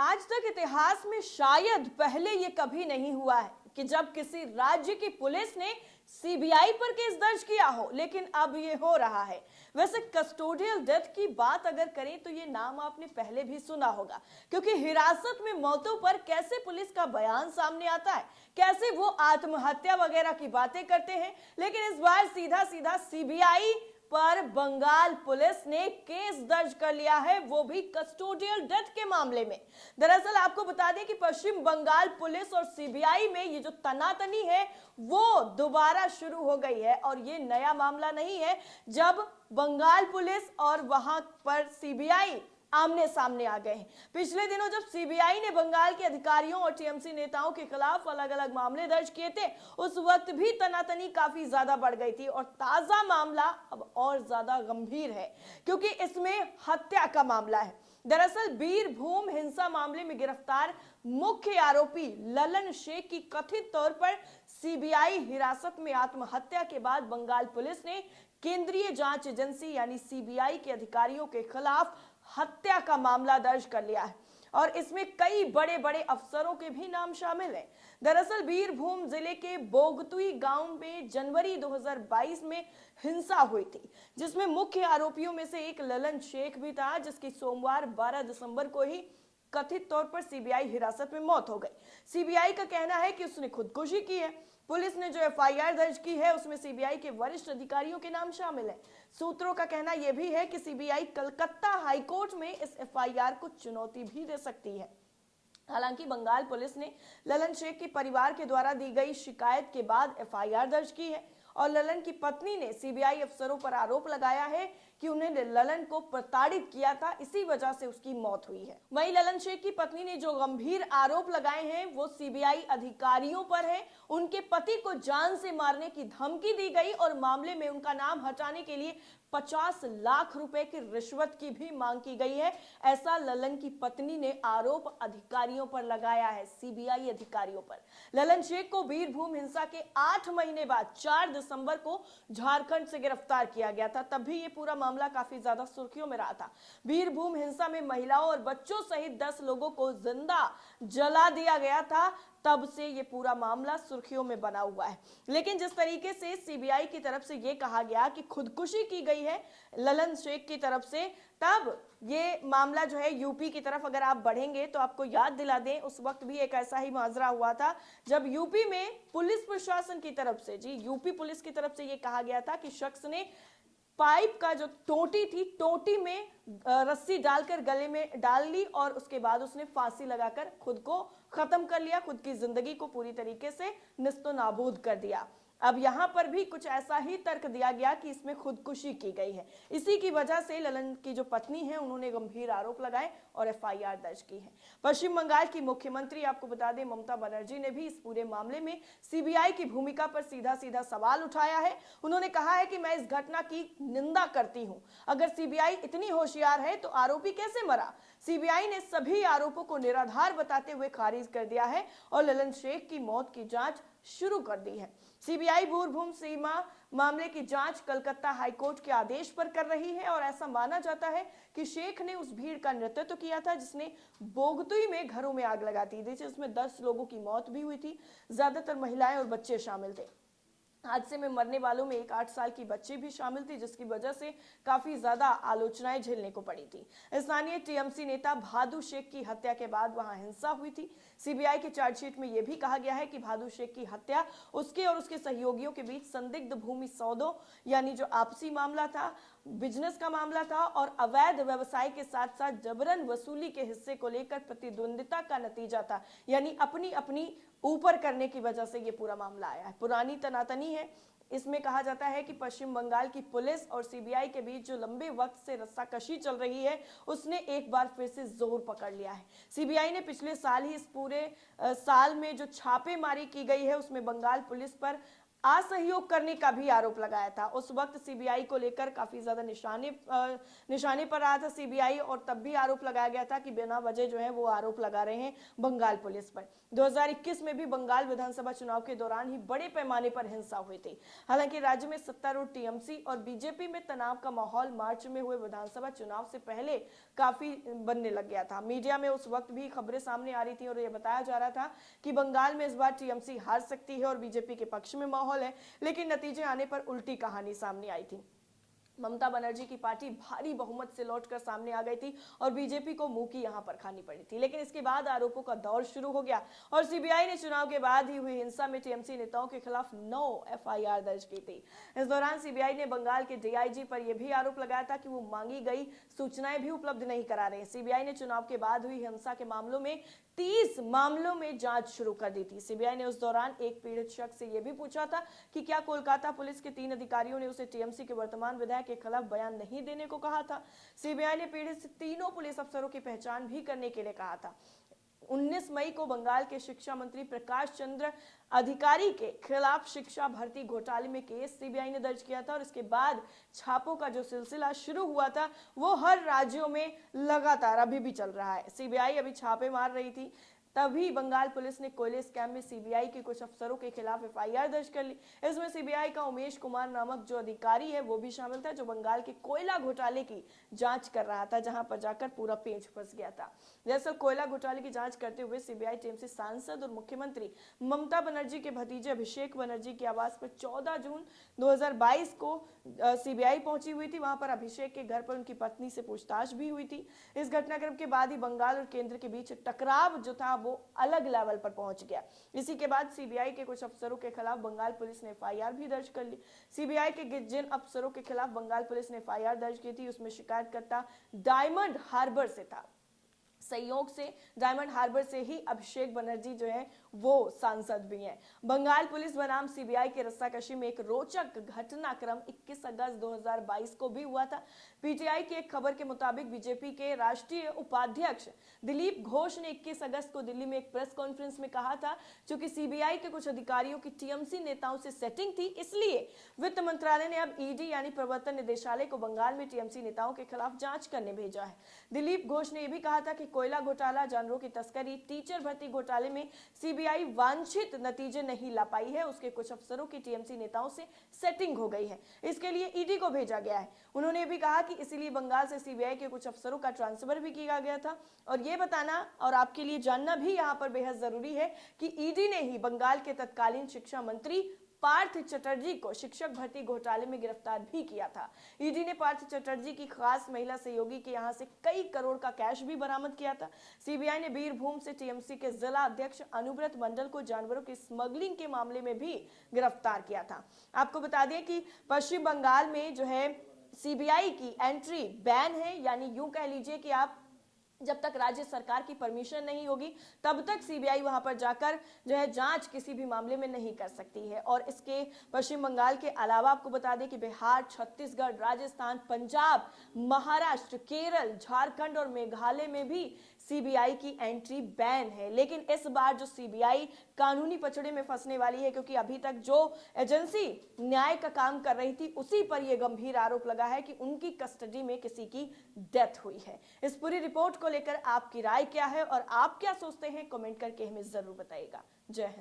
आज तक इतिहास में शायद पहले ये कभी नहीं हुआ है कि जब किसी राज्य की पुलिस ने सीबीआई पर केस दर्ज किया हो, लेकिन अब ये हो रहा है। वैसे कस्टोडियल डेथ की बात अगर करें तो ये नाम आपने पहले भी सुना होगा, क्योंकि हिरासत में मौतों पर कैसे पुलिस का बयान सामने आता है, कैसे वो आत्महत्या वगैरह की बातें करते हैं। लेकिन इस बार सीधा सीधा सीबीआई पर बंगाल पुलिस ने केस दर्ज कर लिया है, वो भी कस्टोडियल डेथ के मामले में। दरअसल आपको बता दें कि पश्चिम बंगाल पुलिस और सीबीआई में ये जो तनातनी है वो दोबारा शुरू हो गई है। और ये नया मामला नहीं है, जब बंगाल पुलिस और वहां पर सीबीआई आमने सामने आ गए हैं। पिछले दिनों जब सीबीआई ने बंगाल के अधिकारियों और टीएमसी नेताओं के खिलाफ अलग अलग मामले दर्ज किए थे, उस वक्त भी तनातनी काफी ज्यादा बढ़ गई थी। और ताजा मामला अब और ज्यादा गंभीर है, क्योंकि इसमें हत्या का मामला है। दरअसल बीरभूम हिंसा मामले में गिरफ्तार मुख्य आरोपी ललन शेख की कथित तौर पर सीबीआई हिरासत में आत्महत्या के बाद बंगाल पुलिस ने केंद्रीय जांच एजेंसी यानी सीबीआई के अधिकारियों के खिलाफ हत्या का मामला दर्ज कर लिया है। और इसमें कई बड़े बड़े अफसरों के भी नाम शामिल हैं। दरअसल बीरभूम जिले के बोगतुई गांव में जनवरी 2022 में हिंसा हुई थी, जिसमें मुख्य आरोपियों में से एक ललन शेख भी था, जिसकी सोमवार 12 दिसंबर को ही कथित तौर पर सीबीआई हिरासत में मौत हो गई। सीबीआई का कहना है कि उसने खुदकुशी की है। पुलिस ने जो एफआईआर दर्ज की है उसमें सीबीआई के वरिष्ठ अधिकारियों के नाम शामिल हैं। सूत्रों का कहना यह भी है कि सीबीआई कलकत्ता हाईकोर्ट में इस एफआईआर को चुनौती भी दे सकती है। हालांकि बंगाल पुलिस ने ललन शेख के परिवार के द्वारा दी गई शिकायत के बाद एफआईआर दर्ज की है। और ललन की पत्नी ने सीबीआई अफसरों पर आरोप लगाया है कि उन्होंने ललन को प्रताड़ित किया था, इसी वजह से उसकी मौत हुई है। वहीं ललन शेख की पत्नी ने जो गंभीर आरोप लगाए हैं वो सीबीआई अधिकारियों पर है। उनके पति को जान से मारने की धमकी दी गई और मामले में उनका नाम हटाने के लिए 50 लाख रुपए की रिश्वत की भी मांग की गई है। ऐसा ललन की पत्नी ने आरोप अधिकारियों पर लगाया है, सीबीआई अधिकारियों पर। ललन शेख को बीरभूम हिंसा के 8 महीने बाद 4 दिसंबर को झारखंड से गिरफ्तार किया गया था। तब भी ये पूरा मामला काफी ज्यादा सुर्खियों में रहा था। बीरभूम हिंसा में महिलाओं और बच्चों सहित 10 लोगों को जिंदा जला दिया गया था। तब से ये पूरा मामला सुर्खियों में बना हुआ है। लेकिन जिस तरीके से सीबीआई की तरफ से ये कहा गया कि खुदकुशी की गई है ललन शेख की तरफ से, तब ये मामला जो है यूपी की तरफ अगर आप बढ़ेंगे तो आपको याद दिला दें, उस वक्त भी एक ऐसा ही माजरा हुआ था जब यूपी में पुलिस प्रशासन की तरफ से, यूपी पुलिस की तरफ से ये कहा गया था कि शख्स ने पाइप का जो टोटी थी, टोटी में रस्सी डालकर गले में डाल ली और उसके बाद उसने फांसी लगाकर खुद को खत्म कर लिया, खुद की जिंदगी को पूरी तरीके से निस्तो नाबूद कर दिया। अब यहां पर भी कुछ ऐसा ही तर्क दिया गया कि इसमें खुदकुशी की गई है। इसी की वजह से ललन की जो पत्नी है उन्होंने गंभीर आरोप लगाए और एफआईआर दर्ज की है। पश्चिम बंगाल की मुख्यमंत्री आपको बता दें ममता बनर्जी ने भी इस पूरे मामले में सीबीआई की भूमिका पर सीधा सीधा सवाल उठाया है। उन्होंने कहा है कि मैं इस घटना की निंदा करती हूं। अगर सीबीआई इतनी होशियार है तो आरोपी कैसे मरा? सीबीआई ने सभी आरोपों को निराधार बताते हुए खारिज कर दिया है और ललन शेख की मौत की जांच शुरू कर दी है। सीबीआई बीरभूम सीमा मामले की जांच कलकत्ता हाईकोर्ट के आदेश पर कर रही है और ऐसा माना जाता है कि शेख ने उस भीड़ का नेतृत्व किया था जिसने बोगतुई में घरों में आग लगा दी थी, जिसमें 10 लोगों की मौत भी हुई थी। ज्यादातर महिलाएं और बच्चे शामिल थे। हादसे में मरने वालों में एक 8 साल की बच्ची भी शामिल थी, जिसकी वजह से काफी ज्यादा आलोचनाएं झेलने को पड़ी थी। स्थानीय टीएमसी नेता भादु शेख की हत्या के बाद वहां हिंसा हुई थी। सीबीआई के चार्जशीट में यह भी कहा गया है कि भादु शेख की हत्या उसके और उसके सहयोगियों के बीच संदिग्ध भूमि सौदों यानी जो आपसी मामला था, बिजनेस का मामला था और अवैध व्यवसाय के साथ साथ जबरन वसूली के हिस्से को लेकर प्रतिद्वंदिता का नतीजा था, यानी अपनी अपनी ऊपर करने की वजह से ये पूरा मामला आया है। पुरानी तनातनी है। इसमें कहा जाता है कि पश्चिम बंगाल की पुलिस और सीबीआई के बीच जो लंबे वक्त से रस्साकशी चल रही है उसने एक बार फिर से जोर पकड़ लिया है। सीबीआई ने पिछले साल ही इस पूरे साल में जो छापेमारी की गई है उसमें बंगाल पुलिस पर असहयोग करने का भी आरोप लगाया था। उस वक्त सीबीआई को लेकर काफी ज्यादा निशाने पर रहा था सीबीआई, और तब भी आरोप लगाया गया था कि बिना वजह जो है वो आरोप लगा रहे हैं बंगाल पुलिस पर। 2021 में भी बंगाल विधानसभा चुनाव के दौरान ही बड़े पैमाने पर हिंसा हुई थी। हालांकि राज्य में सत्तारूढ़ टीएमसी और बीजेपी में तनाव का माहौल मार्च में हुए विधानसभा चुनाव से पहले काफी बनने लग गया था। मीडिया में उस वक्त भी खबरें सामने आ रही थी और यह बताया जा रहा था कि बंगाल में इस बार टीएमसी हार सकती है और बीजेपी के पक्ष में माहौल है, लेकिन नतीजे आने पर उल्टी कहानी सामने आई थी। ममता बनर्जी की पार्टी भारी बहुमत से लौटकर सामने आ गई थी और बीजेपी को मुंह की यहां पर खानी पड़ी थी। लेकिन इसके बाद आरोपों का दौर शुरू हो गया और सीबीआई ने चुनाव के बाद ही हुई हिंसा में टीएमसी नेताओं के खिलाफ 9 एफआईआर दर्ज की थी। इस दौरान सीबीआई ने बंगाल के डीआईजी पर यह भी आरोप लगाया था कि वो मांगी गई सूचनाएं भी उपलब्ध नहीं करा रहे। सीबीआई ने चुनाव के बाद हुई हिंसा के मामलों में 30 मामलों में जांच शुरू कर दी थी। सीबीआई ने उस दौरान एक पीड़ित शख्स से यह भी पूछा था कि क्या कोलकाता पुलिस के 3 अधिकारियों ने उसे टीएमसी के वर्तमान विधायक के खिलाफ बयान नहीं देने को कहा था। सीबीआई ने पीड़ित से तीनों पुलिस अफसरों की पहचान भी करने के लिए कहा था। 19 मई को बंगाल के शिक्षा मंत्री प्रकाश चंद्र अधिकारी के खिलाफ शिक्षा भर्ती घोटाले में केस सीबीआई ने दर्ज किया था और इसके बाद छापों का जो सिलसिला शुरू हुआ था वो हर राज्यों में लगातार अभी भी चल रहा है। सीबीआई अभी छापे मार रही थी, तभी बंगाल पुलिस ने कोयले स्कैम में सीबीआई के कुछ अफसरों के खिलाफ एफआईआर दर्ज कर ली। इसमें सीबीआई का उमेश कुमार नामक जो अधिकारी है वो भी शामिल था, जो बंगाल के कोयला घोटाले की जांच कर रहा था, जहां पर जाकर पूरा पेच फंस गया था। दरअसल कोयला घोटाले की जांच करते हुए सीबीआई टीम से सांसद और मुख्यमंत्री ममता बनर्जी के भतीजे अभिषेक बनर्जी के आवास पर 14 जून 2022 को सीबीआई पहुंची हुई थी। वहां पर अभिषेक के घर पर उनकी पत्नी से पूछताछ भी हुई थी। इस घटनाक्रम के बाद ही बंगाल और केंद्र के बीच टकराव जो था वो अलग लेवल पर पहुंच गया। इसी के बाद सीबीआई के कुछ अफसरों के खिलाफ बंगाल पुलिस ने एफआईआर भी दर्ज कर ली। सीबीआई के जिन अफसरों के खिलाफ बंगाल पुलिस ने एफआईआर दर्ज की थी उसमें शिकायतकर्ता डायमंड हार्बर से था। संयोग से डायमंड हार्बर से ही अभिषेक बनर्जी जो है वो सांसद भी हैं। बंगाल पुलिस बनाम सीबीआई के रस्साकशी में एक रोचक घटनाक्रम 21 अगस्त 2022 को भी हुआ था। पीटीआई की एक खबर के मुताबिक बीजेपी के राष्ट्रीय उपाध्यक्ष दिलीप घोष ने 21 अगस्त को दिल्ली में एक प्रेस कॉन्फ्रेंस में कहा था, चूंकि सीबीआई के कुछ अधिकारियों की टीएमसी नेताओं से सेटिंग थी, इसलिए वित्त मंत्रालय ने अब ईडी यानी प्रवर्तन निदेशालय को बंगाल में टीएमसी नेताओं के खिलाफ जांच करने भेजा है। दिलीप घोष ने यह भी कहा था कि कोयला घोटाला, जानवरों की तस्करी, टीचर भर्ती घोटाले में सीबीआई वांछित नतीजे नहीं ला पाई है। उसके कुछ अफसरों की टीएमसी नेताओं से सेटिंग हो गई है, इसके लिए ईडी को भेजा गया है। उन्होंने भी कहा कि इसीलिए बंगाल से सीबीआई के कुछ अफसरों का ट्रांसफर भी किया गया था। और ये बताना और आपके लिए जानना भी यहाँ पर बेहद जरूरी है कि ईडी ने ही बंगाल के तत्कालीन शिक्षा मंत्री पार्थ चटर्जी को शिक्षक भर्ती घोटाले में गिरफ्तार भी किया था। ईडी ने पार्थ चटर्जी की खास महिला सहयोगी के यहां से कई करोड़ का कैश भी बरामद किया था। सीबीआई ने बीरभूम से टीएमसी के जिला अध्यक्ष अनुव्रत मंडल को जानवरों की स्मगलिंग के मामले में भी गिरफ्तार किया था। आपको बता दें कि पश्चिम बंगाल में जो है सीबीआई की एंट्री बैन है, यानी यूं कह लीजिए कि आप जब तक राज्य सरकार की परमिशन नहीं होगी तब तक सीबीआई वहां पर जाकर जो है जांच किसी भी मामले में नहीं कर सकती है। और इसके पश्चिम बंगाल के अलावा आपको बता दें कि बिहार, छत्तीसगढ़, राजस्थान, पंजाब, महाराष्ट्र, केरल, झारखंड और मेघालय में भी सीबीआई की एंट्री बैन है। लेकिन इस बार जो सीबीआई कानूनी पचड़े में फंसने वाली है, क्योंकि अभी तक जो एजेंसी न्याय का काम कर रही थी उसी पर यह गंभीर आरोप लगा है कि उनकी कस्टडी में किसी की डेथ हुई है। इस पूरी रिपोर्ट को लेकर आपकी राय क्या है और आप क्या सोचते हैं, कमेंट करके हमें जरूर बताइएगा। जय हिंद।